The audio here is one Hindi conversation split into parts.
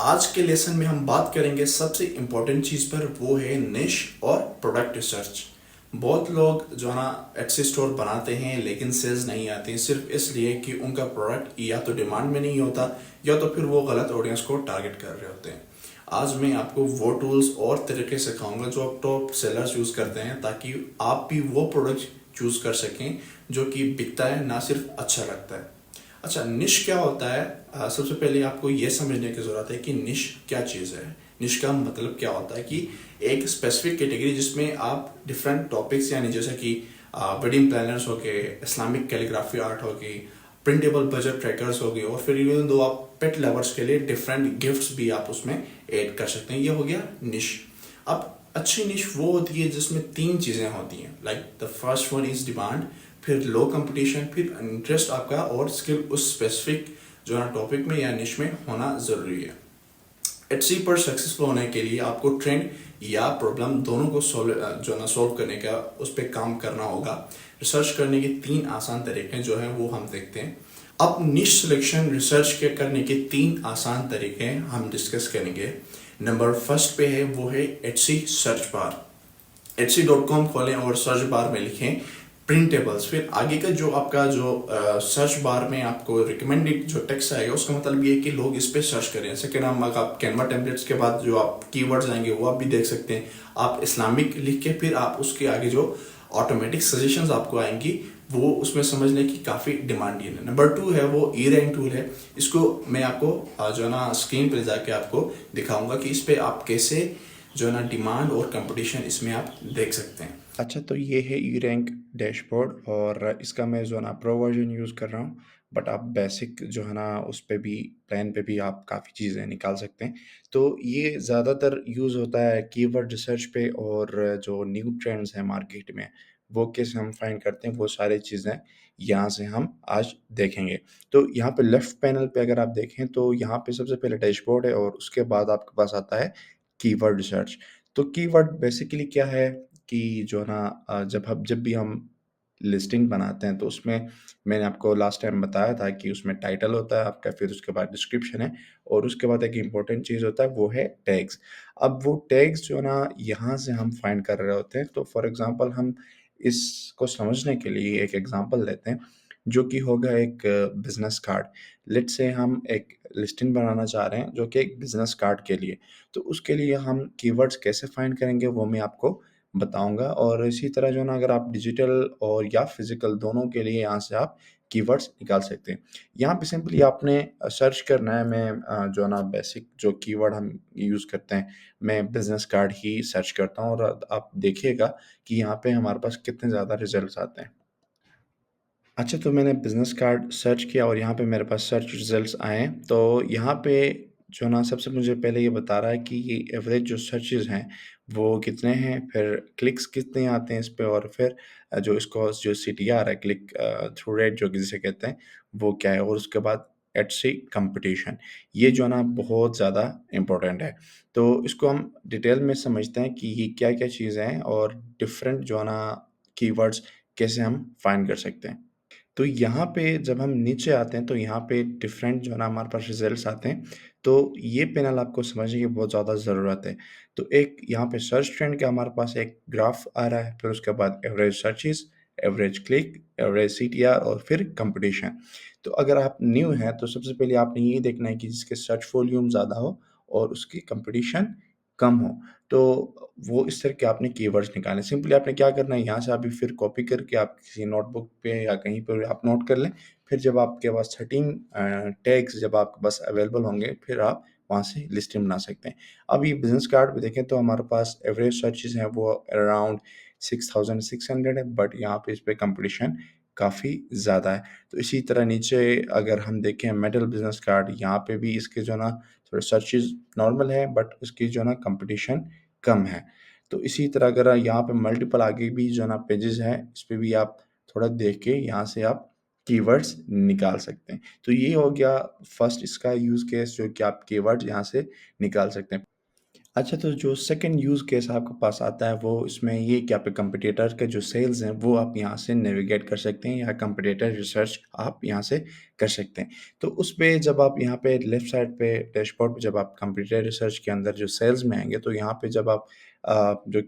आज के लेसन में हम बात करेंगे सबसे इम्पोर्टेंट चीज़ पर, वो है निश और प्रोडक्ट रिसर्च। बहुत लोग जो है ना एटसी स्टोर बनाते हैं लेकिन सेल्स नहीं आते, सिर्फ इसलिए कि उनका प्रोडक्ट या तो डिमांड में नहीं होता या तो फिर वो गलत ऑडियंस को टारगेट कर रहे होते हैं। आज मैं आपको वो टूल्स और तरीके सिखाऊंगा जो आप टॉप सेलर्स यूज़ करते हैं, ताकि आप भी वो प्रोडक्ट चूज़ कर सकें जो कि बिकता है, ना सिर्फ अच्छा लगता है। अच्छा, निश क्या होता है? सबसे पहले आपको ये समझने की ज़रूरत है कि निश क्या चीज़ है। निश का मतलब क्या होता है कि एक स्पेसिफिक कैटेगरी जिसमें आप डिफरेंट टॉपिक्स, यानी जैसे कि वेडिंग प्लानर्स हो गए, इस्लामिक कैलीग्राफी आर्ट हो गई, प्रिंटेबल बजट ट्रैकर्स हो गए, और फिर इवन दो आप पेट लवर्स के लिए डिफरेंट गिफ्ट्स भी आप उसमें ऐड कर सकते हैं। ये हो गया निश। अब अच्छी निश वो होती है जिसमें तीन चीज़ें होती हैं, like the first one is demand, फिर लो कंपटीशन, फिर इंटरेस्ट आपका और स्किल उस स्पेसिफिक जो है टॉपिक में या निश में होना ज़रूरी है। एटसी पर सक्सेसफुल होने के लिए आपको ट्रेंड या प्रॉब्लम दोनों को सॉल्व करने का, उस पर काम करना होगा। रिसर्च करने के तीन आसान तरीके जो है वो हम देखते हैं। अब निश सिलेक्शन रिसर्च के करने के तीन आसान तरीके हम डिस्कस करेंगे। नंबर फर्स्ट पे है वो है एटसी सर्च बार। etsy.com खोलें और सर्च बार में लिखें प्रिंटेबल्स। फिर आगे का जो आपका जो सर्च बार में आपको रिकमेंडेड जो टेक्स्ट आएगा, उसका मतलब ये है कि लोग इस पे सर्च करें। सेकेंड नाम आप कैनवा टेम्पलेट्स के बाद जो आप कीवर्ड्स आएंगे वो आप भी देख सकते हैं। आप इस्लामिक लिख के फिर आप उसके आगे जो ऑटोमेटिक सजेशंस आपको आएंगी वो उसमें समझने की काफ़ी डिमांडिंग है। नंबर टू है वो ई रैंक टूल है। इसको मैं आपको जो है ना स्क्रीन पर जाके आपको दिखाऊंगा कि इस पे आप कैसे जो है ना डिमांड और कंपटीशन इसमें आप देख सकते हैं। अच्छा, तो ये है ई रैंक डैशबोर्ड, और इसका मैं जो है ना प्रो वर्जन यूज़ कर रहा हूँ। बट आप बेसिक जो है ना उस पे भी, प्लान पे भी आप काफ़ी चीज़ें निकाल सकते हैं। तो ये ज़्यादातर यूज़ होता है कीवर्ड रिसर्च पे, और जो न्यू ट्रेंड्स हैं मार्केट में वो कैसे हम फाइंड करते हैं, वो सारी चीज़ें यहाँ से हम आज देखेंगे। तो यहाँ पे लेफ्ट पैनल पे अगर आप देखें तो यहाँ पे सबसे पहले डैशबोर्ड है, और उसके बाद आपके पास आता है कीवर्ड रिसर्च। तो कीवर्ड बेसिकली क्या है कि जो है ना जब भी हम लिस्टिंग बनाते हैं तो उसमें मैंने आपको लास्ट टाइम बताया था कि उसमें टाइटल होता है आपका, फिर उसके बाद डिस्क्रिप्शन है, और उसके बाद एक इम्पोर्टेंट चीज़ होता है वो है टैग्स। अब वो टैग्स जो है ना यहाँ से हम फाइंड कर रहे होते हैं। तो फॉर एग्जांपल हम इसको समझने के लिए एक एग्जांपल लेते हैं, जो कि होगा एक बिजनेस कार्ड। लेट्स से हम एक लिस्टिंग बनाना चाह रहे हैं जो कि एक बिजनेस कार्ड के लिए। तो उसके लिए हम कीवर्ड्स कैसे फाइंड करेंगे वो मैं आपको बताऊँगा, और इसी तरह जो है ना अगर आप डिजिटल और या फिज़िकल दोनों के लिए यहाँ से आप कीवर्ड्स निकाल सकते हैं। यहाँ पे सिंपली आपने सर्च करना है। मैं जो है ना बेसिक जो कीवर्ड हम यूज़ करते हैं, मैं बिज़नेस कार्ड ही सर्च करता हूँ, और आप देखिएगा कि यहाँ पे हमारे पास कितने ज़्यादा रिज़ल्ट्स आते हैं। अच्छा, तो मैंने बिज़नेस कार्ड सर्च किया और यहाँ पे मेरे पास सर्च रिज़ल्ट्स आए हैं। तो यहाँ पे जो ना सबसे मुझे पहले ये बता रहा है कि ये एवरेज जो सर्चेज़ हैं, वो कितने हैं, फिर क्लिक्स कितने आते हैं इस पे, और फिर जो इसको जो सीटीआर है, क्लिक थ्रू रेट जो जिसे कहते हैं, वो क्या है, और उसके बाद एटसी कॉम्पिटिशन। ये जो है ना बहुत ज़्यादा इम्पोर्टेंट है। तो इसको हम डिटेल में समझते हैं कि ये क्या-क्या चीज़ें हैं, और डिफरेंट जो है ना कीवर्ड्स कैसे हम फाइंड कर सकते हैं। तो यहाँ पे जब हम नीचे आते हैं तो यहाँ पे डिफरेंट जो है ना हमारे पास रिजल्ट्स आते हैं। तो ये पैनल आपको समझने की बहुत ज़्यादा ज़रूरत है। तो एक यहाँ पे सर्च ट्रेंड का हमारे पास एक ग्राफ आ रहा है, फिर उसके बाद average searches, average click, average CTR, और फिर कंपटीशन। तो अगर आप न्यू हैं तो सबसे पहले आपने ये देखना है कि जिसके सर्च वॉल्यूम ज़्यादा हो और उसकी कंपटीशन कम हो। तो वो इस तरह के आपने कीवर्ड्स निकालने। सिंपली आपने क्या करना है, यहाँ से अभी फिर कॉपी करके आप किसी नोटबुक पे या कहीं पर आप नोट कर लें। फिर जब आपके पास 13 टैग्स जब आपके पास अवेलेबल होंगे, फिर आप वहाँ से लिस्टिंग बना सकते हैं। अब ये बिज़नेस कार्ड पे देखें तो हमारे पास एवरेज सर्चेज़ हैं वो अराउंड 6600 है, बट यहाँ पे इस पे कॉम्पिटिशन काफ़ी ज़्यादा है। तो इसी तरह नीचे अगर हम देखें मेटल बिज़नेस कार्ड, यहाँ पे भी इसके जो है ना थोड़े सर्चेज़ नॉर्मल है, बट उसकी जो है ना कॉम्पिटिशन कम है। तो इसी तरह अगर यहाँ पे मल्टीपल आगे भी जो है ना पेजेज़ हैं, इस पे भी आप थोड़ा देख के यहाँ से आप कीवर्ड्स निकाल सकते हैं। तो ये हो गया फर्स्ट इसका यूज़ केस, जो कि आप कीवर्ड्स यहाँ से निकाल सकते हैं। अच्छा, तो जो सेकंड यूज़ केस आपके पास आता है वो इसमें ये कि आपके कंपटीटर के जो सेल्स हैं वो आप यहाँ से नेविगेट कर सकते हैं या कंपटीटर रिसर्च आप यहाँ से कर सकते हैं। तो उस पे जब आप यहाँ पे लेफ्ट साइड पे डैशबोर्ड पे जब आप कंपटीटर रिसर्च के अंदर जो सेल्स में आएँगे तो यहाँ पे जब आप जो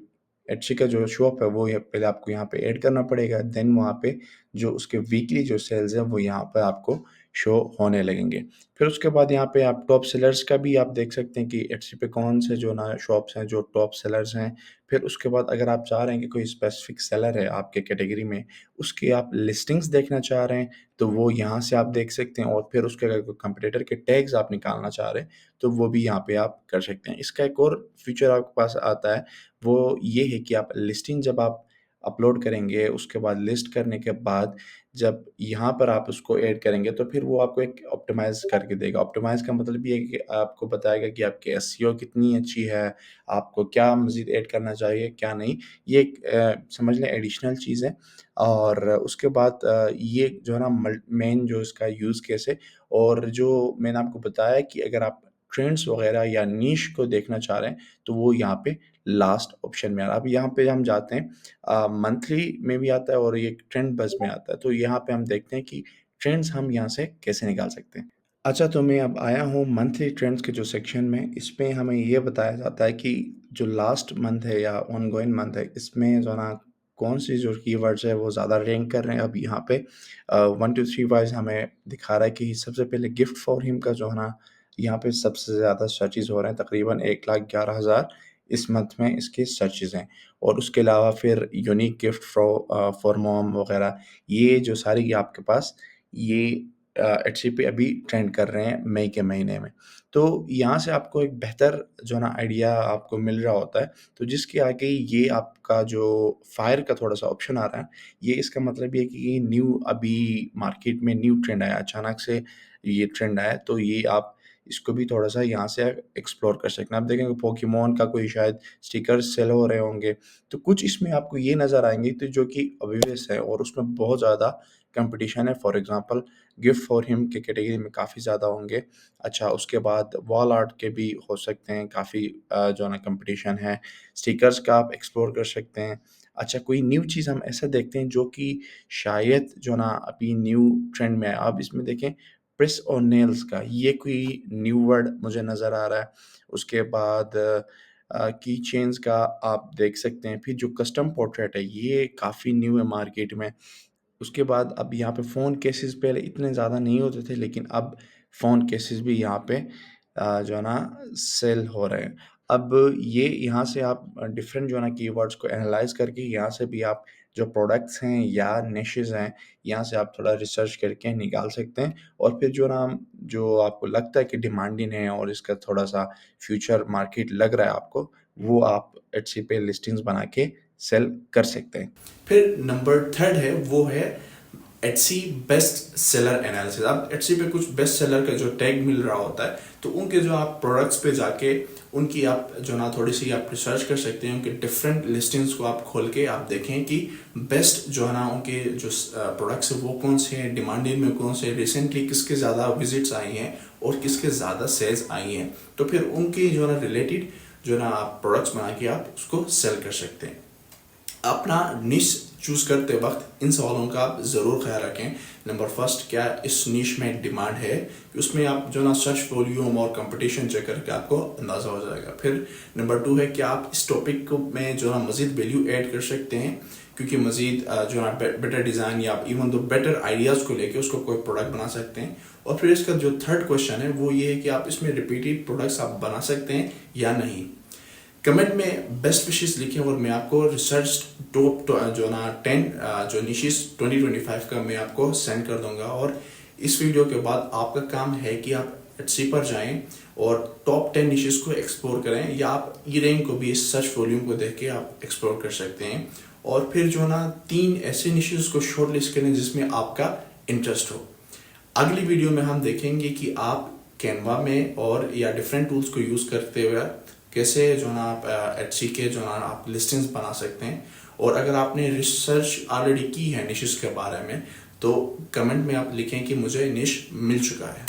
एट्सी का जो शॉप है वो पहले आपको यहाँ पे ऐड करना पड़ेगा, देन वहाँ पे जो उसके वीकली जो सेल्स हैं वो यहाँ पे आपको शो होने लगेंगे। फिर उसके बाद यहाँ पे आप टॉप सेलर्स का भी आप देख सकते हैं कि एट्सी पे कौन से जो ना शॉप्स हैं जो टॉप सेलर्स हैं। फिर उसके बाद अगर आप चाह रहे हैं कि कोई स्पेसिफिक सेलर है आपके कैटेगरी में, उसकी आप लिस्टिंग्स देखना चाह रहे हैं, तो वो यहाँ से आप देख सकते हैं और फिर उसके अगर कोई कंपटीटर के टैग्स आप निकालना चाह रहे हैं, तो वो भी यहाँ पे आप कर सकते हैं। इसका एक और फीचर आपके पास आता है, वो ये है कि आप लिस्टिंग जब आप अपलोड करेंगे, उसके बाद लिस्ट करने के बाद जब यहाँ पर आप उसको ऐड करेंगे तो फिर वो आपको एक ऑप्टिमाइज़ करके देगा। ऑप्टिमाइज़ का मतलब ये है कि आपको बताएगा कि आपकी एसईओ कितनी अच्छी है, आपको क्या मज़ीद ऐड करना चाहिए, क्या नहीं। ये एक समझ लें एडिशनल चीज़ है और उसके बाद ये जो है ना मेन जो इसका यूज़ केस है और जो मैंने आपको बताया कि अगर आप ट्रेंड्स वग़ैरह या नीश को देखना चाह रहे हैं, तो वो यहाँ पे लास्ट ऑप्शन में आ रहा है। अब यहाँ पे हम जाते हैं मंथली में भी आता है और ये ट्रेंड बेस में आता है। तो यहाँ पे हम देखते हैं कि ट्रेंड्स हम यहाँ से कैसे निकाल सकते हैं। अच्छा, तो मैं अब आया हूँ मंथली ट्रेंड्स के जो सेक्शन में, इसमें हमें ये बताया जाता है कि जो लास्ट मंथ है या ऑनगोइंग मंथ है, इसमें जो है ना कौन-सी जो कीवर्ड्स है वो ज़्यादा रैंक कर रहे हैं। अब यहाँ पे 1 टू 3 वाइज़ हमें दिखा रहा है कि सबसे पहले गिफ्ट फॉर हिम का जो है ना, यहाँ पे सबसे ज़्यादा सर्चेज़ हो रहे हैं, तकरीबन 1,11,000 इस मंथ में इसके सर्चेज़ हैं। और उसके अलावा फिर यूनिक गिफ्ट फॉर मॉम वगैरह, ये जो सारी आपके पास ये एट्सी पे अभी ट्रेंड कर रहे हैं मई के महीने में। तो यहाँ से आपको एक बेहतर जो है ना आइडिया आपको मिल रहा होता है, तो जिसके आगे ये आपका जो फायर का थोड़ा-सा ऑप्शन आ रहा है, ये इसका मतलब ये है कि ये न्यू अभी मार्केट में न्यू ट्रेंड आया, अचानक से ये ट्रेंड आया, तो ये आप इसको भी थोड़ा-सा यहाँ से एक्सप्लोर कर सकते हैं। आप देखेंगे पोकेमॉन का कोई शायद स्टिकर्स सेल हो रहे होंगे, तो कुछ इसमें आपको ये नज़र आएँगे तो जो कि ऑब्वियस है और उसमें बहुत ज़्यादा कॉम्पिटिशन है। For example gift for him के कैटेगरी में काफ़ी ज़्यादा होंगे। अच्छा, उसके बाद वॉल आर्ट के भी हो सकते हैं, काफ़ी जो है ना कॉम्पिटिशन है। स्टिकर्स का आप एक्सप्लोर कर सकते हैं। अच्छा, कोई न्यू चीज़ हम ऐसा देखते हैं जो कि शायद जो है ना अभी न्यू ट्रेंड में है। आप इसमें देखें प्रेस ऑन नेल्स का, ये कोई न्यू वर्ड मुझे नज़र आ रहा है। उसके बाद की चेन्स का आप देख सकते हैं। फिर जो कस्टम पोर्ट्रेट है, ये काफ़ी न्यू है मार्केट में। उसके बाद अब यहाँ पे फ़ोन केसेस पहले इतने ज़्यादा नहीं होते थे, लेकिन अब फ़ोन केसेस भी यहाँ पे जो है ना सेल हो रहे हैं। अब ये यहाँ से आप डिफ़रेंट जो है ना कीवर्ड्स को एनालाइज़ करके यहाँ से भी आप जो प्रोडक्ट्स हैं या निशेज़ हैं, यहाँ से आप थोड़ा रिसर्च करके निकाल सकते हैं और फिर जो आपको लगता है कि डिमांडिंग है और इसका थोड़ा-सा फ्यूचर मार्केट लग रहा है आपको, वो आप एट्सी पे लिस्टिंग्स बना के सेल कर सकते हैं। फिर नंबर थर्ड है वो है एटसी बेस्ट सेलर एनालिसिस। अब एटसी पे कुछ बेस्ट सेलर का जो टैग मिल रहा होता है, तो उनके जो आप प्रोडक्ट्स पे जाके उनकी आप जो ना थोड़ी सी आप रिसर्च कर सकते हैं। उनके डिफरेंट लिस्टिंग्स को आप खोल के आप देखें कि बेस्ट जो है ना उनके जो प्रोडक्ट्स है वो कौन से हैं, डिमांडिंग में कौन से, रिसेंटली किसके ज़्यादा विजिट्स आई हैं और किसके ज़्यादा सेल्स आई हैं। तो फिर उनके जो ना रिलेटेड जो ना आप प्रोडक्ट्स बना के आप उसको सेल कर सकते हैं। अपना निश चूज करते वक्त इन सवालों का आप ज़रूर ख्याल रखें। नंबर फर्स्ट, क्या इस निश में डिमांड है, कि उसमें आप जो ना सर्च वॉल्यूम और कंपटीशन चेक करके आपको अंदाज़ा हो जाएगा। फिर नंबर टू है कि आप इस टॉपिक में जो ना मज़ीद वैल्यू ऐड कर सकते हैं, क्योंकि मज़ीद जो ना बेटर डिज़ाइन या इवन दो बेटर आइडियाज़ को लेके उसको कोई प्रोडक्ट बना सकते हैं। और फिर इसका जो थर्ड क्वेश्चन है वो ये है कि आप इसमें रिपीटेड प्रोडक्ट्स आप बना सकते हैं या नहीं। कमेंट में बेस्ट विशेस लिखें और मैं आपको रिसर्च टॉप जो ना 10 जो निशेस 2025 का मैं आपको सेंड कर दूंगा। और इस वीडियो के बाद आपका काम है कि आप एटसी पर जाएं और टॉप 10 निशेस को एक्सप्लोर करें, या आप ई रैंक को भी इस सर्च वॉल्यूम को देख के आप एक्सप्लोर कर सकते हैं। और फिर जो ना 3 ऐसे निशेस को शॉर्टलिस्ट करें जिसमें आपका इंटरेस्ट हो। अगली वीडियो में हम देखेंगे कि आप कैनवा में और या डिफरेंट टूल्स को यूज़ करते हुए कैसे जो ना आप एटसी के जो ना आप लिस्टिंग्स बना सकते हैं। और अगर आपने रिसर्च ऑलरेडी की है निशेस के बारे में, तो कमेंट में आप लिखें कि मुझे निश मिल चुका है।